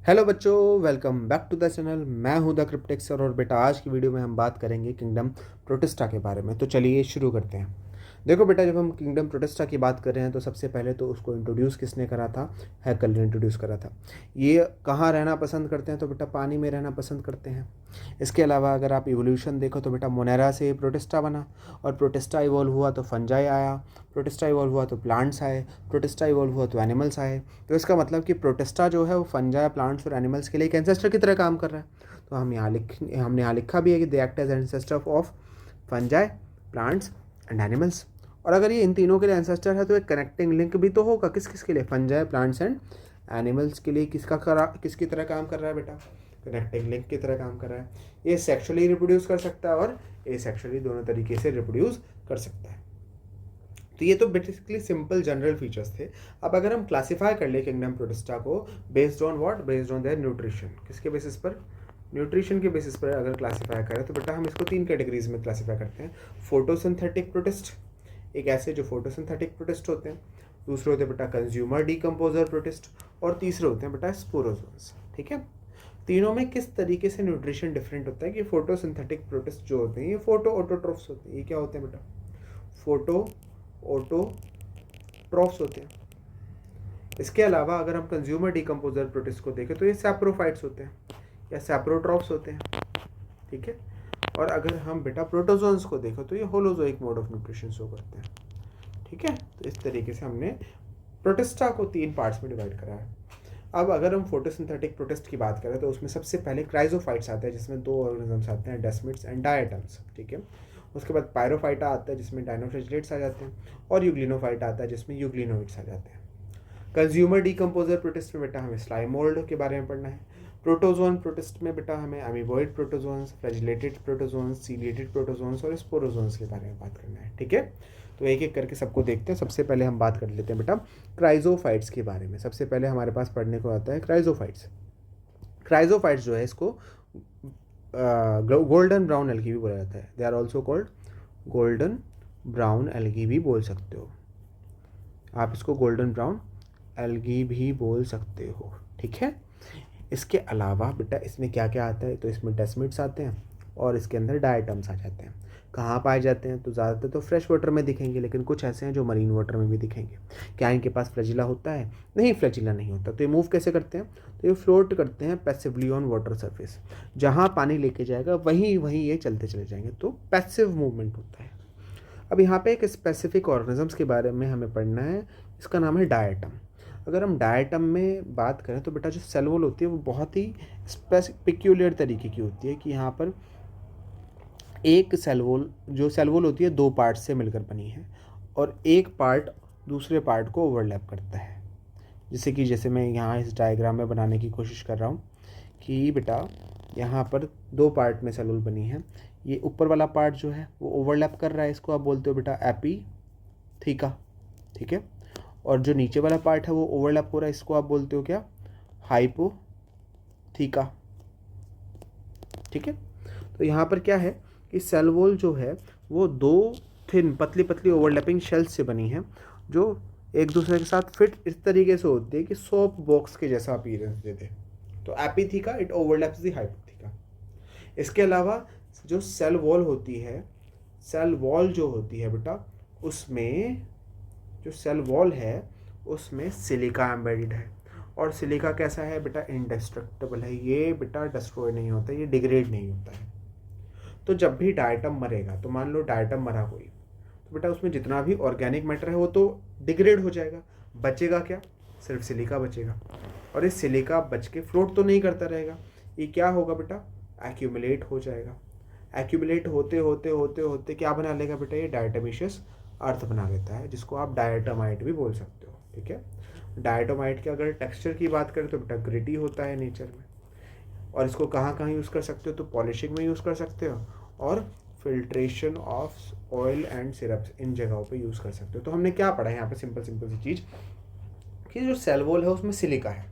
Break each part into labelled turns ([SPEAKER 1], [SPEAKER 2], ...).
[SPEAKER 1] Hello बच्चों, welcome back to the channel. मैं हूं द क्रिप्टेक्सर और बेटा आज की वीडियो में हम बात करेंगे किंगडम प्रोटिस्टा के बारे में। तो चलिए शुरू करते हैं। देखो बेटा, जब हम किंगडम प्रोटिस्टा की बात कर रहे हैं तो सबसे पहले तो उसको इंट्रोड्यूस किसने करा था? हैकल ने इंट्रोड्यूस करा था। ये कहाँ रहना पसंद करते हैं? तो बेटा पानी में रहना पसंद करते हैं। इसके अलावा अगर आप इवोल्यूशन देखो तो बेटा मोनेरा से प्रोटिस्टा बना, और प्रोटिस्टा इवॉल्व हुआ तो फंजाई आया, प्रोटिस्टा इवॉल्व हुआ तो प्लांट्स आए, प्रोटिस्टा इवॉल्व हुआ तो एनिमल्स आए। तो इसका मतलब कि प्रोटिस्टा जो है वो फंजाई, प्लांट्स और एनिमल्स के लिए एक एंसेस्टर की तरह काम कर रहा है। तो हमने यहाँ लिखा भी है कि they act as ancestor of fungi, plants and animals. और अगर ये इन तीनों के लिए एंसेस्टर है तो एक कनेक्टिंग लिंक भी तो होगा। किस किस के लिए? फंजाई, प्लांट्स एंड एनिमल्स के लिए। किसकी तरह काम कर रहा है बेटा? कनेक्टिंग लिंक की तरह काम कर रहा है। ये सेक्सुअली रिप्रोड्यूस कर सकता है और ये सेक्सुअली दोनों तरीके से रिप्रोड्यूस कर सकता है। तो ये तो बेसिकली सिंपल जनरल फीचर्स थे। अब अगर हम क्लासिफाई कर ले किंगडम प्रोटिस्टा को based on what? Based on their nutrition. किसके बेसिस पर? न्यूट्रिशन के बेसिस पर अगर क्लासिफाई करें तो बेटा हम इसको तीन कैटेगरीज में क्लासिफाई करते हैं। फोटोसिंथेटिक प्रोटिस्ट, एक ऐसे जो फोटोसिंथेटिक प्रोटिस्ट होते हैं। दूसरे होते हैं बेटा कंज्यूमर डीकम्पोजर प्रोटिस्ट, और तीसरे होते हैं बेटा स्पोरोजोन्स। ठीक है। तीनों में किस तरीके से न्यूट्रिशन डिफरेंट होता है कि फोटोसिंथेटिक प्रोटिस्ट जो होते हैं ये फोटो ऑटोट्रोफ्स होते हैं। ये क्या होते हैं बेटा? फोटो ऑटोट्रोफ्स होते हैं। इसके अलावा अगर हम कंज्यूमर डीकम्पोजर प्रोटिस्ट को देखें तो ये सैप्रोफाइट्स होते हैं या सैप्रोट्रॉफ्स होते हैं। ठीक है। और अगर हम बेटा प्रोटोजोन्स को देखें तो ये holozoic mode of nutrition show करते हैं। ठीक है। तो इस तरीके से हमने प्रोटिस्टा को तीन पार्ट्स में डिवाइड करा है। अब अगर हम फोटोसिंथेटिक प्रोटिस्ट की बात करें तो उसमें सबसे पहले क्राइजोफाइट्स आते हैं जिसमें दो ऑर्गेनिजम्स आते हैं, डेस्मिड्स एंड डायटम्स। ठीक है। उसके बाद पायरोफाइटा आता है जिसमें डायनोफ्लैजेलेट्स आ जाते हैं, और यूग्लिनोफाइटा आता है जिसमें यूग्लिनोइड्स आ जाते हैं। कंज्यूमर डीकम्पोजर प्रोटिस्ट में बेटा हमें स्लाइमोल्ड के बारे में पढ़ना है। प्रोटोजोन प्रोटिस्ट में बेटा हमें amoeboid protozoans, flagellated protozoans, ciliated protozoans और स्पोरोजोन्स के बारे में बात करना है। ठीक है। तो एक एक करके सबको देखते हैं। सबसे पहले हम बात कर लेते हैं बेटा क्राइजोफाइट्स के बारे में। सबसे पहले हमारे पास पढ़ने को आता है क्राइजोफाइट्स। क्राइजोफाइट्स जो है इसको गोल्डन ब्राउन एल्गी भी बोला जाता है। They are also called golden brown algae भी बोल सकते हो आप। इसको गोल्डन ब्राउन एल्गी भी बोल सकते हो। ठीक है। इसके अलावा बेटा इसमें क्या क्या आता है? तो इसमें डेस्मिड्स आते हैं और इसके अंदर डायटम्स आ जाते हैं। कहाँ पाए जाते हैं? तो ज़्यादातर तो फ्रेश वाटर में दिखेंगे, लेकिन कुछ ऐसे हैं जो मरीन वाटर में भी दिखेंगे। क्या इनके पास फ्लैजिला होता है? नहीं, फ्लैजिला नहीं होता। तो ये मूव कैसे करते हैं? तो ये फ्लोट करते हैं पैसिवली ऑन वाटर सरफेस। जहाँ पानी लेके जाएगा वहीं वहीं ये चलते चले जाएंगे। तो पैसिव मूवमेंट होता है। अब यहाँ पे एक स्पेसिफिक ऑर्गेनिजम्स के बारे में हमें पढ़ना है। इसका नाम है डायटम। अगर हम डायटम में बात करें तो बेटा जो सेल वॉल होती है वो बहुत ही पिक्यूलियर तरीके की होती है कि यहाँ पर एक सेल वॉल होती है दो पार्ट से मिलकर बनी है, और एक पार्ट दूसरे पार्ट को ओवरलैप करता है। जैसे मैं यहाँ इस डायग्राम में बनाने की कोशिश कर रहा हूँ कि बेटा यहाँ पर दो पार्ट में सेल वॉल बनी है। ये ऊपर वाला पार्ट जो है वो ओवरलैप कर रहा है, इसको आप बोलते हो बेटा एपीथीका। ठीक है। और जो नीचे वाला पार्ट है वो ओवरलैप हो रहा है, इसको आप बोलते हो क्या? हाइपोथीका। ठीक है। तो यहाँ पर क्या है कि सेल वॉल जो है वो दो थिन पतली पतली ओवरलैपिंग शेल्स से बनी है जो एक दूसरे के साथ फिट इस तरीके से होती है कि सोप बॉक्स के जैसा अपीयरेंस देते। तो एपीथीका इट ओवरलैप्स द हाइपोथीका। इसके अलावा जो सेल वॉल होती है, सेल वॉल जो होती है बेटा उसमें जो सेल वॉल है उसमें सिलिका एम्बेडेड है। और सिलिका कैसा है बेटा? इंडेस्ट्रक्टिबल है। ये बेटा डिस्ट्रॉय नहीं होता, ये डिग्रेड नहीं होता है। तो जब भी डायटम मरेगा, तो मान लो डायटम मरा कोई, तो बेटा उसमें जितना भी ऑर्गेनिक मैटर है वो तो डिग्रेड हो जाएगा। बचेगा क्या? सिर्फ सिलिका बचेगा। और इस सिलिका बच के फ्लोट तो नहीं करता रहेगा, ये क्या होगा बेटा? एक्यूमुलेट हो जाएगा। एक्यूमुलेट होते होते होते होते क्या बना लेगा बेटा? ये डायटमीशियस अर्थ बना लेता है, जिसको आप डायटमाइट भी बोल सकते हो। ठीक है। डायटोमाइट के अगर टेक्सचर की बात करें तो बेटा ग्रिटी होता है नेचर में। और इसको कहाँ कहाँ यूज़ कर सकते हो? तो पॉलिशिंग में यूज़ कर सकते हो, और filtration of oil and syrups इन जगहों पे यूज़ कर सकते हो। तो हमने क्या पढ़ा है यहाँ पे? सिंपल सी चीज़ कि जो सेल वॉल है उसमें सिलिका है।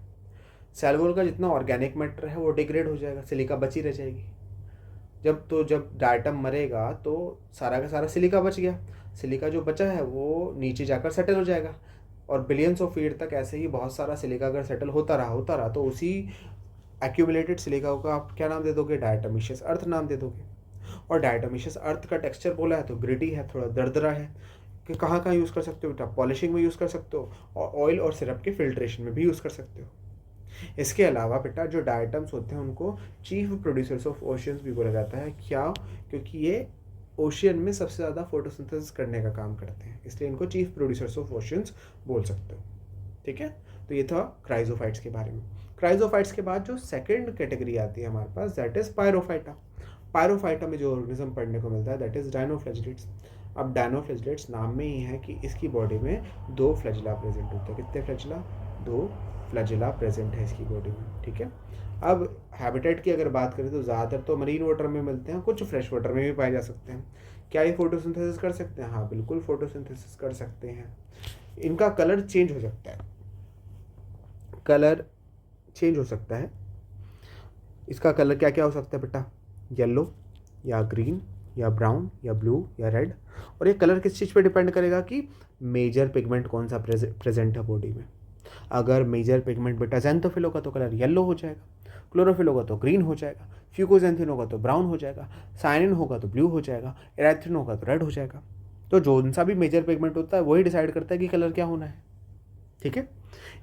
[SPEAKER 1] सेल वॉल का जितना ऑर्गेनिक मैटर है वो डिग्रेड हो जाएगा, सिलिका बची रह जाएगी। जब डायटम मरेगा तो सारा का सारा सिलिका बच गया। सिलिका जो बचा है वो नीचे जाकर सेटल हो जाएगा, और बिलियंस ऑफ ईयर तक ऐसे ही बहुत सारा सिलिका अगर सेटल होता रहा तो उसी एक्यूमुलेटेड सिलिका को आप क्या नाम दे दोगे, डायटोमिशियस अर्थ नाम दे दोगे। और डायटोमिशियस अर्थ का टेक्सचर बोला है तो ग्रिटी है, थोड़ा दरदरा है। कि कहाँ कहाँ यूज़ कर सकते हो बेटा, पॉलिशिंग में यूज़ कर सकते हो और ऑयल और सिरप के फिल्ट्रेशन में भी यूज़ कर सकते हो। इसके अलावा बेटा जो डायटम्स होते हैं उनको चीफ प्रोड्यूसर्स ऑफ ओशियंस भी बोला जाता है। क्या, क्योंकि ये ओशियन में सबसे ज़्यादा फोटोसिंथेसिस करने का काम करते हैं, इसलिए इनको चीफ प्रोड्यूसर्स ऑफ ओशियंस बोल सकते हो। ठीक है, तो ये था क्राइजोफाइट्स के बारे में। क्राइजोफाइट्स के बाद जो सेकंड कैटेगरी आती है हमारे पास, दैट इज पायरोफाइटा। पायरोफाइटा में जो ऑर्गेनिज्म पढ़ने को मिलता है दैट इज डायनोफ्लैजिलेट्स। अब डायनोफ्लैजिलेट्स नाम में ही है कि इसकी बॉडी में 2 फ्लैजिला प्रेजेंट होते हैं। कितने फ्लैजिला, 2 फ्लैजिला प्रेजेंट है इसकी बॉडी में। ठीक है, अब हैबिटेट की अगर बात करें तो ज़्यादातर तो मरीन वाटर में मिलते हैं, कुछ फ्रेश वाटर में भी पाए जा सकते हैं। क्या ये फोटोसिंथेसिस कर सकते हैं? हाँ बिल्कुल फोटोसिंथेसिस कर सकते हैं। इनका कलर चेंज हो सकता है, कलर चेंज हो सकता है। इसका कलर क्या क्या हो सकता है बेटा, येलो या ग्रीन या ब्राउन या ब्लू या रेड। और ये कलर किस चीज़ पे डिपेंड करेगा कि मेजर पिगमेंट कौन सा प्रेजेंट है बॉडी में। अगर मेजर पिगमेंट बेटा ज़ैंथोफिल होगा तो कलर येलो हो जाएगा, क्लोरोफिल होगा तो ग्रीन हो जाएगा, फ्यूकोजेंथिन होगा तो ब्राउन हो जाएगा, साइनिन होगा तो ब्लू हो जाएगा, एराथ्रिन होगा तो रेड हो जाएगा। तो जो सा भी मेजर पिगमेंट होता है वही डिसाइड करता है कि कलर क्या होना है। ठीक है,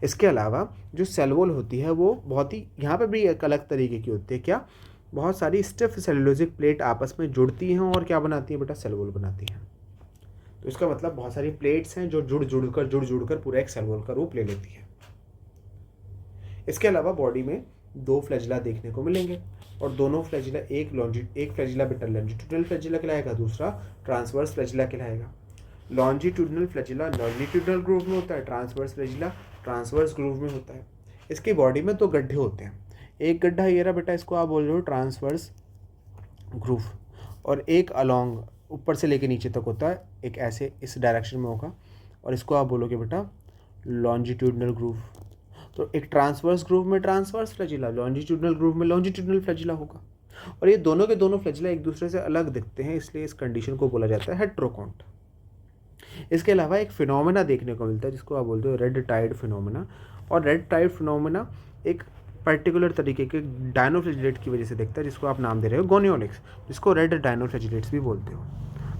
[SPEAKER 1] इसके अलावा जो सेल वॉल होती है वो बहुत ही, यहाँ पे भी एक अलग तरीके की होती है। क्या, बहुत सारी स्टिफ सेलुलोजिक प्लेट आपस में जुड़ती हैं और क्या बनाती हैं बेटा, सेल वॉल बनाती हैं। तो इसका मतलब बहुत सारी प्लेट्स हैं जो जुड़ जुड़ कर पूरा एक सेल वॉल का रूप ले लेती है। इसके अलावा बॉडी में 2 फ्लैजिला देखने को मिलेंगे और दोनों फ्लैजिला, एक फ्लैजिला बेटा लॉन्जिट्यूडनल फ्लैजिला कहलाएगा, दूसरा ट्रांसवर्स फ्लैजिला कहलाएगा। लॉन्जिट्यूडनल फ्लैजिला लॉन्जिट्यूडनल ग्रूव में होता है, ट्रांसवर्स फ्लैजिला ट्रांसवर्स ग्रूव में होता है। इसकी बॉडी में 2 गड्ढे होते हैं। एक गड्ढा ये रहा बेटा, इसको आप बोल रहे हो ट्रांसवर्स ग्रूव, और एक अलॉन्ग ऊपर से लेके नीचे तक होता है, एक ऐसे इस डायरेक्शन में होगा, और इसको आप बोलोगे बेटा लॉन्जिट्यूडनल ग्रूव। तो एक ट्रांसवर्स ग्रूव में ट्रांसवर्स फ्लैजिला, लॉन्जिट्यूडनल ग्रूव में लॉन्जिट्यूडनल फ्लैजिला होगा। और ये दोनों के दोनों फ्लैजिला एक दूसरे से अलग दिखते हैं, इसलिए इस कंडीशन को बोला जाता है हेट्रोकॉन्ट। इसके अलावा एक फिनोमेना देखने को मिलता है जिसको आप बोलते हो रेड टाइड फिनोमेना। और रेड टाइड फिनोमेना एक पर्टिकुलर तरीके के डायनोफ्लैजिलेट की वजह से दिखता है, जिसको आप नाम दे रहे हो गोनियोलिक्स, जिसको रेड डायनोफ्लैजिलेट्स भी बोलते हो।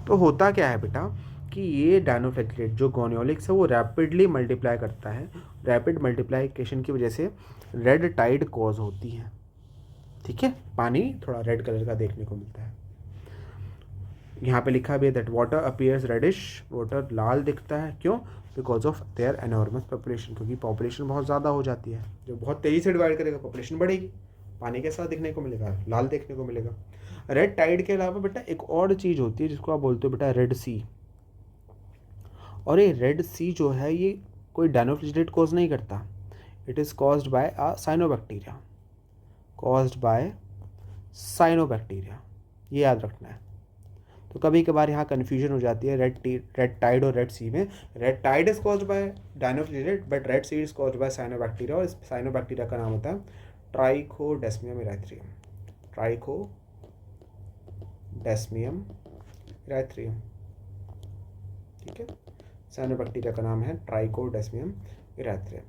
[SPEAKER 1] तो होता क्या है बेटा कि ये डायनोफ्लैजिलेट जो गोनियोलिक्स है वो रैपिडली मल्टीप्लाई करता है। रैपिड मल्टीप्लाइकेशन की वजह से रेड टाइड कॉज होती है। ठीक है, पानी थोड़ा रेड कलर का देखने को मिलता है। यहाँ पे लिखा भी है that water appears reddish, water लाल दिखता है, क्यों, because of their enormous population, क्योंकि पॉपुलेशन बहुत ज़्यादा हो जाती है। जो बहुत तेज़ी से डिवाइड करेगा पॉपुलेशन बढ़ेगी, पानी के साथ दिखने को मिलेगा, लाल देखने को मिलेगा। रेड टाइड के अलावा बेटा एक और चीज़ होती है जिसको आप बोलते हो बेटा रेड सी। और ये रेड सी जो है ये कोई डायनोफ्लैजिलेट कॉज नहीं करता, it is caused by a cyanobacteria, caused by cyanobacteria, ये याद रखना है। तो कभी कभार यहाँ कन्फ्यूजन हो जाती है रेड टाइड और रेड सी में। Red tide is caused by dinoflagellate but red sea is caused by cyanobacteria, और इस साइनोबैक्टीरिया का नाम होता है ट्राइकोडेस्मियम इरेथ्रियम, ट्राइकोडेस्मियम इरेथ्रियम। ठीक है, साइनोबैक्टीरिया का नाम है ट्राइकोडेस्मियम इरेथ्रियम।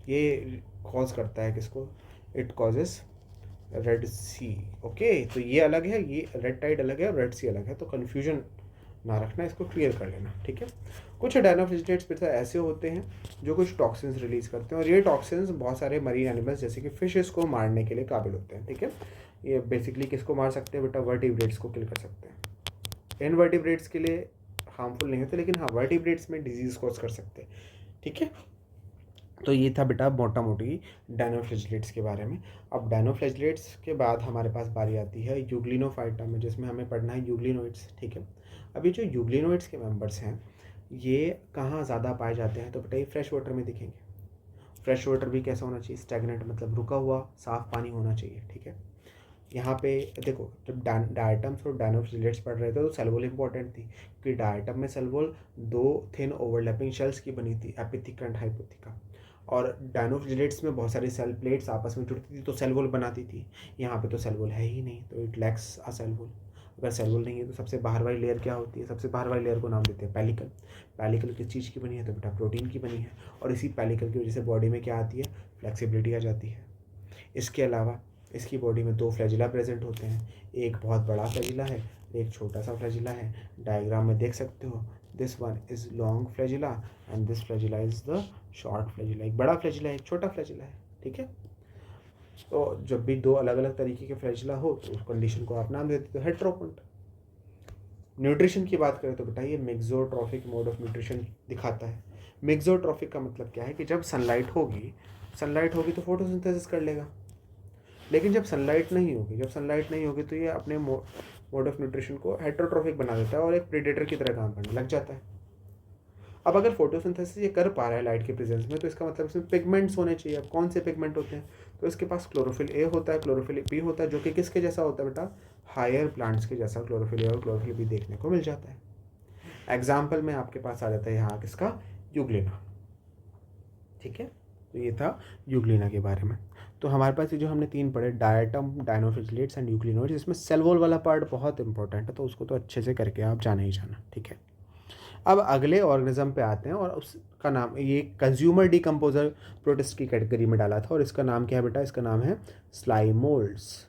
[SPEAKER 1] ये कॉज करता है किसको, it causes red sea. Okay, तो ये अलग है, ये रेड टाइड अलग है और रेड सी अलग है, तो कन्फ्यूजन ना रखना, इसको क्लियर कर लेना। ठीक है, कुछ डायनोफ्लैजिलेट्स ऐसे होते हैं जो कुछ टॉक्सिन्स रिलीज करते हैं, और ये टॉक्सिन्स बहुत सारे मरीन एनिमल्स जैसे कि फिशेस को मारने के लिए काबिल होते हैं। ठीक है, ये बेसिकली किसको मार सकते हैं बेटा, वर्टिब्रेट्स को किल कर सकते हैं। इनवर्टिब्रेट्स के लिए हार्मफुल नहीं होते, लेकिन हाँ वर्टिब्रेट्स में डिजीज कॉज कर सकते हैं। ठीक है, तो ये था बेटा मोटा मोटी डायनोफ्लैजिलेट्स के बारे में। अब डायनोफ्लैजिलेट्स के बाद हमारे पास बारी आती है यूग्लिनोफाइटा में, जिसमें हमें पढ़ना है यूग्लिनोइड्स। ठीक है, अभी जो यूग्लिनोइड्स के मेंबर्स हैं ये कहाँ ज़्यादा पाए जाते हैं, तो बेटा ये फ्रेश वाटर में दिखेंगे। फ्रेश वाटर भी कैसा होना चाहिए, स्टैग्नेंट, मतलब रुका हुआ साफ पानी होना चाहिए। ठीक है, यहाँ पे देखो जब डायटम्स और डायनोफ्लैजिलेट्स पढ़ रहे थे तो सेल वॉल इंपॉर्टेंट थी, क्योंकि डायटम में cell wall 2 thin overlapping shells की बनी थी, एपिथिका एंड हाइपोथिका, और डायनोफ्लैजिलेट्स में बहुत सारी सेल प्लेट्स आपस में जुड़ती थी तो सेल वॉल बनाती थी। यहाँ पे तो सेल वॉल है ही नहीं, तो it lacks a cell wall. अगर सेल वॉल नहीं है तो सबसे बाहर वाली लेयर क्या होती है, सबसे बाहर वाली लेयर को नाम देते हैं पेलिकल। पेलिकल किस चीज़ की बनी है, तो बेटा प्रोटीन की बनी है, और इसी पेलिकल की वजह से बॉडी में क्या आती है, फ्लेक्सिबिलिटी आ जाती है। इसके अलावा इसकी बॉडी में 2 फ्लैजिला प्रेजेंट होते हैं, एक बहुत बड़ा फ्लैजिला है, एक छोटा सा फ्लैजिला है। डायग्राम में देख सकते हो, this one is long flagella and this flagella is the short flagella. एक बड़ा फ्लैजिला है, एक छोटा फ्लैजिला है, ठीक है। तो जब भी 2 अलग अलग तरीके के फ्लैजिला हो तो उस कंडीशन को आप नाम देते हो हेटेरोपोड। न्यूट्रिशन की बात करें तो बेटा ये मेक्सोट्रॉफिक मोड ऑफ न्यूट्रिशन दिखाता है। मेक्सोट्रॉफिक का मतलब क्या है कि जब सनलाइट होगी तो फोटोसिंथेसिस कर लेगा, लेकिन जब सनलाइट नहीं होगी तो ये अपने मोड ऑफ न्यूट्रिशन को हेटेरोट्रॉफिक बना देता है और एक प्रेडेटर की तरह काम करने लग जाता है। अब अगर फोटोसिंथेसिस ये कर पा रहा है लाइट के प्रेजेंस में, तो इसका मतलब इसमें पिगमेंट्स होने चाहिए। अब कौन से पिगमेंट होते हैं? तो इसके पास क्लोरोफिल ए होता है, क्लोरोफिल बी होता है, जो कि किसके जैसा होता है बेटा? हायर प्लांट्स के जैसा क्लोरोफिल ए और क्लोरोफिल बी देखने को मिल जाता है। एग्जाम्पल में आपके पास आ जाता है यहाँ किसका? यूग्लिना, ठीक है। तो ये था यूग्लिना के बारे में। तो हमारे पास ये जो हमने 3 पढ़े, डायटम, डायनोफिजिलेट्स एंड यूग्लिनोइड्स, इसमें सेल वॉल वाला पार्ट बहुत इंपॉर्टेंट है, तो उसको तो अच्छे से करके आप जाना ही जाना, ठीक है। अब अगले ऑर्गेनिज्म पे आते हैं और उसका नाम, ये कंज्यूमर डिकम्पोजर प्रोटिस्ट की कैटेगरी में डाला था और इसका नाम क्या है बेटा? इसका नाम है स्लाइम मोल्ड्स।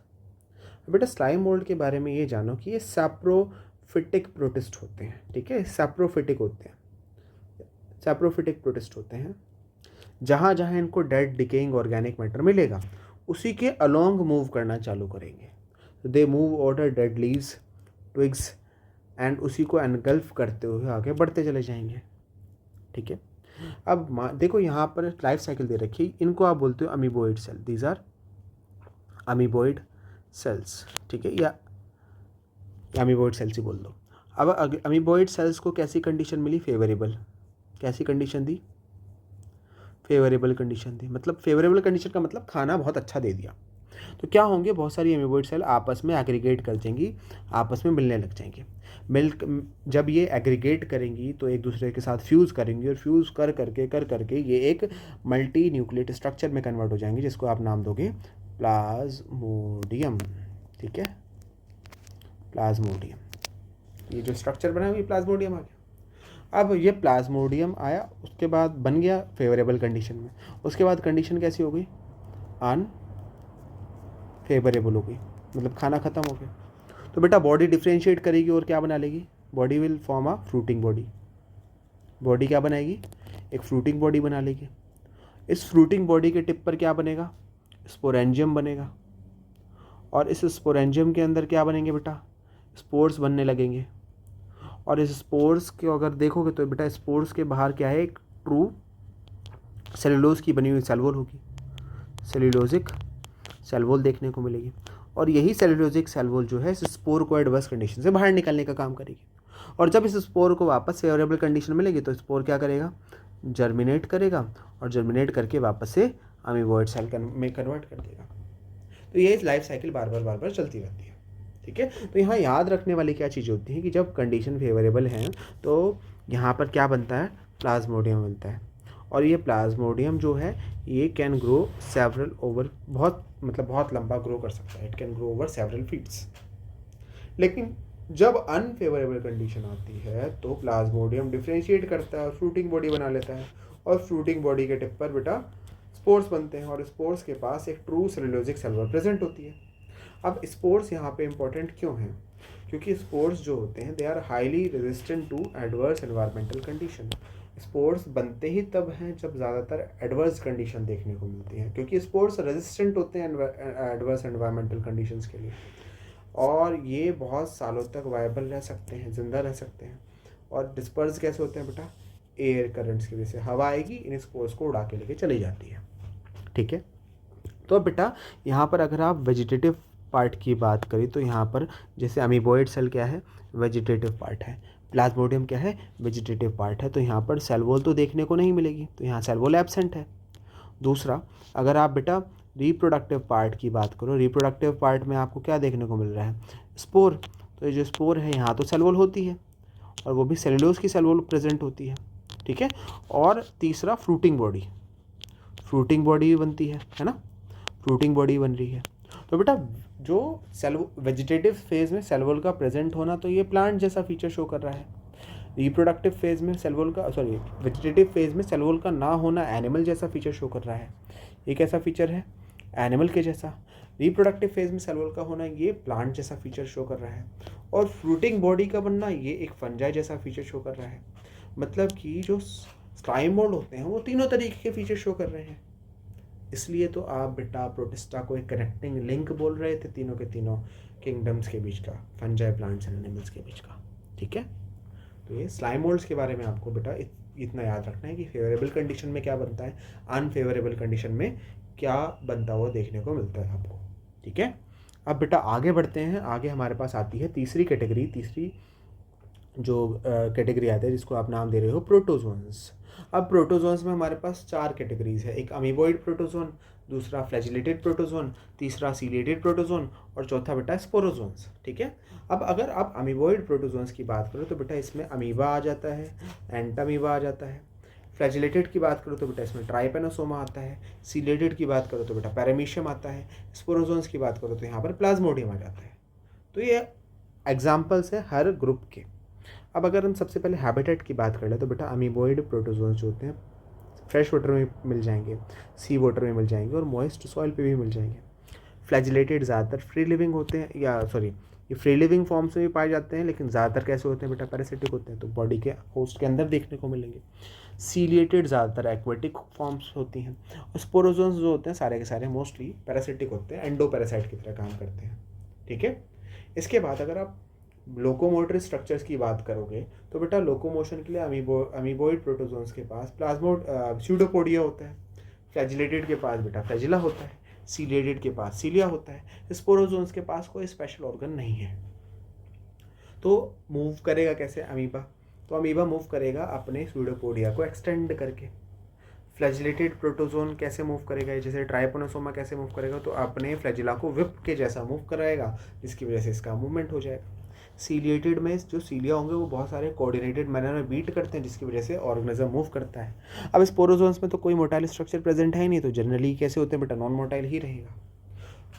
[SPEAKER 1] बेटा स्लाइम मोल्ड के बारे में ये जानो कि ये सैप्रोफिटिक प्रोटिस्ट होते हैं, ठीक है। सैप्रोफिटिक प्रोटिस्ट होते हैं। जहाँ जहाँ इनको डेड डिकेइंग ऑर्गेनिक मैटर मिलेगा उसी के अलोंग मूव करना चालू करेंगे। They move order dead leaves, twigs and उसी को एनगल्फ करते हुए आगे बढ़ते चले जाएंगे, ठीक है। अब देखो यहाँ पर लाइफ साइकिल दे रखी है, इनको आप बोलते हो amoeboid cell, these are amoeboid cells, ठीक है, या अमीबोइड सेल्स ही बोल दो। अब अमीबोइड सेल्स को कैसी कंडीशन मिली? फेवरेबल। कैसी कंडीशन दी? फेवरेबल कंडीशन दी। मतलब फेवरेबल कंडीशन का मतलब खाना बहुत अच्छा दे दिया। तो क्या होंगे? बहुत सारी अमीबोइड सेल आपस में एग्रीगेट कर जाएंगी, आपस में मिलने लग जाएंगे। जब ये एग्रीगेट करेंगी तो एक दूसरे के साथ फ्यूज़ करेंगी और फ्यूज़ कर करके ये एक मल्टी न्यूक्लिएट स्ट्रक्चर में कन्वर्ट हो जाएंगे, जिसको आप नाम दोगे प्लाज्मोडियम, ठीक है। प्लाज्मोडियम, ये जो स्ट्रक्चर बना है ये प्लाज्मोडियम आ गया। अब ये प्लाज्मोडियम आया, उसके बाद बन गया फेवरेबल कंडीशन में, उसके बाद कंडीशन कैसी हो गई? अनफेवरेबल हो गई, मतलब खाना ख़त्म हो गया। तो बेटा बॉडी डिफ्रेंशिएट करेगी और क्या बना लेगी? Body will form a fruiting body. Body क्या बनाएगी? एक फ्रूटिंग बॉडी बना लेगी। इस फ्रूटिंग बॉडी के टिप पर क्या बनेगा? स्पोरेंजियम बनेगा। और इस स्पोरेंजियम के अंदर क्या बनेंगे बेटा? स्पोर्स बनने लगेंगे। और इस स्पोर्स को अगर देखोगे तो बेटा स्पोर्स के बाहर क्या है? एक ट्रू सेलुलोज की बनी हुई सेल वॉल होगी, सेलुलोजिक सेल वॉल देखने को मिलेगी। और यही सेलुलोजिक सेल वॉल जो है इस स्पोर को एडवर्स कंडीशन से बाहर निकलने का काम करेगी। और जब इस स्पोर को वापस फेवरेबल कंडीशन मिलेगी तो स्पोर क्या करेगा? जर्मिनेट करेगा और जर्मिनेट करके वापस से अमीबोइड सेल में कन्वर्ट कर देगा। तो ये लाइफ साइकिल बार बार चलती रहती है, ठीक है। तो यहाँ याद रखने वाली क्या चीज़ होती है कि जब कंडीशन फेवरेबल है तो यहाँ पर क्या बनता है? प्लाज्मोडियम बनता है। और ये प्लाज्मोडियम जो है ये कैन ग्रो सेवरल ओवर, बहुत लंबा ग्रो कर सकता है। It can grow over several feets. लेकिन जब अनफेवरेबल कंडीशन आती है तो प्लाज्मोडियम डिफ्रेंशिएट करता है और फ्रूटिंग बॉडी बना लेता है। और फ्रूटिंग बॉडी के टिप पर बेटा स्पोर्स बनते हैं और स्पोर्स के पास एक true cellulosic cell wall present होती है। अब स्पोर्स यहाँ पे इंपॉर्टेंट क्यों हैं? क्योंकि स्पोर्स जो होते हैं they are highly resistant to adverse environmental condition. Spores बनते ही तब हैं जब ज़्यादातर एडवर्स कंडीशन देखने को मिलती हैं, क्योंकि स्पोर्स रेजिस्टेंट होते हैं एडवर्स एनवायरमेंटल कंडीशंस के लिए। और ये बहुत सालों तक वायबल रह सकते हैं, ज़िंदा रह सकते हैं। और डिस्पर्स कैसे होते हैं बेटा? एयर करंट्स की वजह से हवा आएगी, इन स्पोर्स को उड़ा के लेके चली जाती है, ठीक है। तो बेटा यहाँ पर अगर आप वेजिटेटिव पार्ट की बात करें तो यहाँ पर जैसे अमीबोइड सेल क्या है? वेजिटेटिव पार्ट है। प्लाज्मोडियम क्या है? वेजिटेटिव पार्ट है। तो यहाँ पर सेल वॉल तो देखने को नहीं मिलेगी, तो यहाँ सेल वॉल एब्सेंट है। दूसरा, अगर आप बेटा रिप्रोडक्टिव पार्ट की बात करो, रिप्रोडक्टिव पार्ट में आपको क्या देखने को मिल रहा है? स्पोर। तो ये जो स्पोर है यहाँ तो सेल वॉल होती है और वो भी सेलुलोज की सेल वॉल प्रेजेंट होती है, ठीक है। और तीसरा फ्रूटिंग बॉडी भी बनती है ना? फ्रूटिंग बॉडी बन रही है। तो बेटा जो वेजिटेटिव फेज में सेल वॉल का प्रेजेंट होना तो ये प्लांट जैसा फीचर शो कर रहा है। रिप्रोडक्टिव फेज में वेजिटेटिव फेज में सेल वॉल का ना होना एनिमल जैसा फीचर शो कर रहा है। ये कैसा फीचर है? एनिमल के जैसा। रिप्रोडक्टिव फेज में सेल वॉल का होना ये प्लांट जैसा फीचर शो कर रहा है, और फ्रूटिंग बॉडी का बनना ये एक फंजाई जैसा फीचर शो कर रहा है। मतलब कि जो स्लाइम मोल्ड होते हैं वो तीनों तरीके के फीचर शो कर रहे हैं। इसलिए तो आप बेटा प्रोटिस्टा को एक कनेक्टिंग लिंक बोल रहे थे तीनों के तीनों किंगडम्स के बीच का, फंजाई, प्लांट्स एंड एनिमल्स के बीच का। ठीक है, तो ये स्लाइम मोल्ड्स के बारे में आपको बेटा इतना याद रखना है कि फेवरेबल कंडीशन में क्या बनता है, अनफेवरेबल कंडीशन में क्या बनता हुआ देखने को मिलता है आपको। ठीक है, अब बेटा आगे बढ़ते हैं। आगे हमारे पास आती है तीसरी कैटेगरी, तीसरी जो कैटेगरी आती है जिसको आप नाम दे रहे हो प्रोटोजोन्स। अब प्रोटोजोन्स में हमारे पास 4 कैटेगरीज है, एक अमीबॉइड प्रोटोजोन, दूसरा फ्लैजिलेटेड प्रोटोजोन, तीसरा सीलिएटेड प्रोटोजोन और चौथा बेटा स्पोरोजोन्स। ठीक है, अब अगर आप अमीबॉइड प्रोटोजोन्स की बात करो तो बेटा इसमें अमीबा आ जाता है, एंटामीबा आ जाता है। फ्लैजिलेटेड की बात करो तो बेटा इसमें ट्राइपेनोसोमा आता है। सीलिएटेड की बात करो तो बेटा पैरामीशियम आता है। स्पोरोजोन्स की बात करो तो यहाँ पर प्लाज्मोडियम आ जाता है। तो ये एग्जाम्पल्स है हर ग्रुप के। अब अगर हम सबसे पहले हैबिटेट की बात कर ले तो बेटा अमीबॉइड प्रोटोजोन्स जो होते हैं फ्रेश वाटर में मिल जाएंगे, सी वाटर में मिल जाएंगे और मॉइस्ट सॉइल पे भी मिल जाएंगे। फ्लैजिलेटेड ज़्यादातर फ्री लिविंग होते हैं, या सॉरी ये फ्री लिविंग फॉर्म्स में भी पाए जाते हैं, लेकिन ज़्यादातर कैसे होते हैं बेटा, पैरासिटिक होते हैं, तो बॉडी के होस्ट के अंदर देखने को मिलेंगे। सीलिएटेड ज़्यादातर एक्वेटिक फॉर्म्स होती हैं, और स्पोरोजोन्स जो होते हैं सारे के सारे मोस्टली पैरासिटिक होते हैं, एंडोपैरासाइट की तरह काम करते हैं। ठीक है, इसके बाद अगर आप लोकोमोटर स्ट्रक्चर्स की बात करोगे तो बेटा लोकोमोशन के लिए अमीबॉइड प्रोटोजोन्स के पास स्यूडोपोडिया होता है। फ्लैजिलेटेड के पास बेटा फ्लैजिला होता है। सीलिएटेड के पास सीलिया होता है। स्पोरोजोन्स के पास कोई स्पेशल ऑर्गन नहीं है। तो मूव करेगा कैसे अमीबा, तो अमीबा मूव करेगा अपने स्यूडोपोडिया को एक्सटेंड करके। फ्लैजिलेटेड प्रोटोजोन कैसे मूव करेगा, जैसे ट्राइपेनोसोमा कैसे मूव करेगा, तो अपने फ्लैजिला को विप के जैसा मूव कराएगा, जिसकी वजह से इसका मूवमेंट हो जाएगा। सीलिएटेड में जो सीलिया होंगे वो बहुत सारे कोऑर्डिनेटेड मैनर में बीट करते हैं, जिसकी वजह से ऑर्गेनिज्म मूव करता है। अब स्पोरोजोन्स में तो कोई मोटाइल स्ट्रक्चर प्रेजेंट है ही नहीं, तो जनरली कैसे होते हैं बेटा, नॉन मोटाइल ही रहेगा।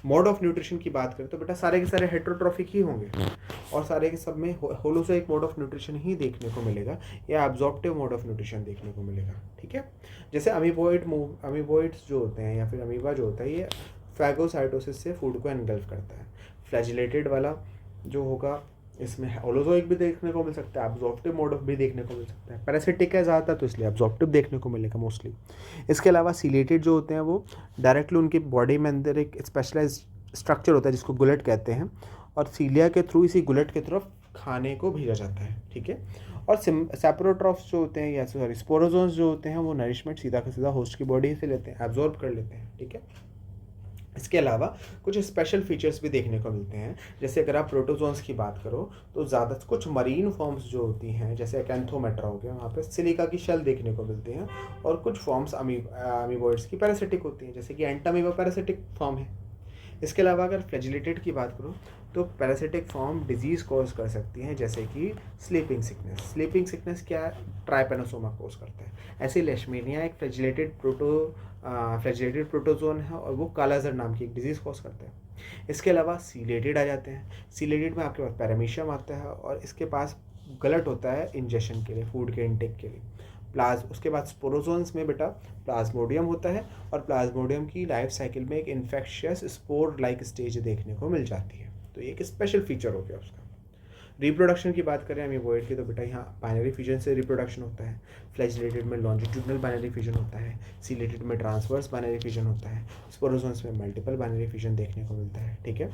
[SPEAKER 1] मोड ऑफ न्यूट्रिशन की बात करें तो बेटा सारे के सारे हेट्रोट्रॉफिक ही होंगे, और सारे के सब में होलोजोइक मोड ऑफ न्यूट्रिशन ही देखने को मिलेगा, या एब्जॉर्प्टिव मोड ऑफ न्यूट्रिशन देखने को मिलेगा। ठीक है, जैसे अमीबॉइड्स जो होते हैं या फिर अमीबा जो होता है ये फैगोसाइटोसिस से फूड को एनगल्फ करता है। फ्लैजिलेटेड वाला जो होगा इसमें होलोजोइक भी देखने को मिल सकता है, एब्जॉर्प्टिव मोड ऑफ भी देखने को मिल सकता है। पैरासिटिक है ज़्यादातर तो इसलिए एब्जॉर्प्टिव देखने को मिलेगा मोस्टली। इसके अलावा सीलिएटेड जो होते हैं वो डायरेक्टली उनकी बॉडी में अंदर एक स्पेशलाइज स्ट्रक्चर होता है जिसको गुलेट कहते हैं, और सीलिया के थ्रू इसी गुलेट की तरफ खाने को भेजा जाता है। ठीक है, और सेप्रोट्रॉफ्स जो होते हैं या सॉरी स्पोरोजोन्स जो होते हैं वो नरिशमेंट सीधा का सीधा होस्ट की बॉडी से लेते हैं, एब्जॉर्ब कर लेते हैं। ठीक है, इसके अलावा कुछ स्पेशल फीचर्स भी देखने को मिलते हैं, जैसे अगर आप प्रोटोजोन्स की बात करो तो ज़्यादा कुछ मरीन फॉर्म्स जो होती हैं जैसे एकेंथोमेट्रा हो गया, वहाँ पे सिलिका की शेल देखने को मिलती हैं, और कुछ फॉर्म्स अमीबॉइड्स की पैरासिटिक होती हैं, जैसे कि एंटामीबा पैरासिटिक फॉर्म है। इसके अलावा अगर फ्लैजिलेटेड की बात करो तो पैरासिटिक फॉर्म डिजीज़ कॉज कर सकती हैं, जैसे कि स्लीपिंग सिकनेस क्या है, ट्राइपेनोसोमा कॉज करता है। ऐसे लेशमेनिया एक फ्लैजिलेटेड प्रोटोजोन है, और वो कालाज़र नाम की एक डिजीज़ कॉज करता है। इसके अलावा सीलिएटेड आ जाते हैं। सीलिएटेड में आपके पास पैरामीशियम आता है, और इसके पास गलट होता है इंजेक्शन के लिए, फूड के इनटेक के लिए। उसके बाद स्पोरोजोन्स में बेटा प्लाज्मोडियम होता है, और प्लाज्मोडियम की लाइफ साइकिल में एक इन्फेक्शियस स्पोर लाइक स्टेज देखने को मिल जाती है, तो ये एक स्पेशल फीचर हो गया उसका। रिप्रोडक्शन की बात करें अमीबॉइड की तो बेटा यहाँ बाइनरी फ्यूजन से रिप्रोडक्शन होता है। फ्लैजिलेटेड में लॉन्जिट्यूडनल बाइनरी फ्यूजन होता है। सीलिएटेड में ट्रांसवर्स बाइनरी फ्यूजन होता है। स्पोरोजोन्स में मल्टीपल बाइनरी फ्यूजन देखने को मिलता है। ठीक है,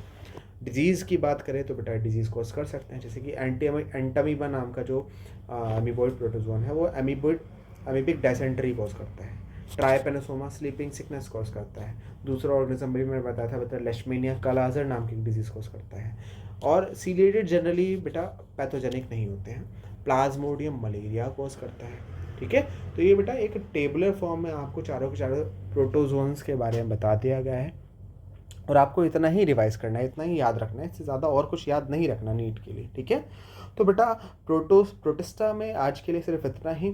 [SPEAKER 1] डिजीज़ की बात करें तो बेटा डिजीज़ कॉज कर सकते हैं, जैसे कि एंटामीबा नाम का जो अमीबॉइड प्रोटोजोन है वो अमीबिक डायसेंट्री कॉज करता है। ट्राइपेनोसोमा स्लीपिंग सिकनेस कॉज करता है। दूसरा ऑर्गेनिज्म भी मैंने बताया था बेटा लेशमेनिया कालाज़र नाम की डिजीज़ कॉज करता है। और सीलिएटेड जनरली बेटा पैथोजेनिक नहीं होते हैं। प्लाज्मोडियम मलेरिया कॉज करता है। ठीक है, तो ये बेटा एक टेबुलर फॉर्म में आपको चारों के चारों प्रोटोजोन्स के बारे में बता दिया गया है, और आपको इतना ही रिवाइज करना है, इतना ही याद रखना है, इससे ज़्यादा और कुछ याद नहीं रखना नीट के लिए। ठीक है, तो बेटा प्रोटिस्टा में आज के लिए सिर्फ इतना ही।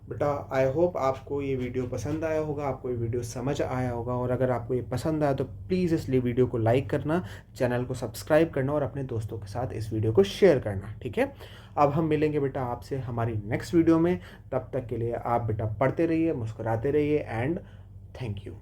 [SPEAKER 1] बेटा आई होप आपको ये वीडियो पसंद आया होगा, आपको ये वीडियो समझ आया होगा, और अगर आपको ये पसंद आया तो प्लीज़ इसलिए वीडियो को लाइक करना, चैनल को सब्सक्राइब करना, और अपने दोस्तों के साथ इस वीडियो को शेयर करना। ठीक है, अब हम मिलेंगे बेटा आपसे हमारी नेक्स्ट वीडियो में। तब तक के लिए आप बेटा पढ़ते रहिए, मुस्कुराते रहिए, एंड थैंक यू।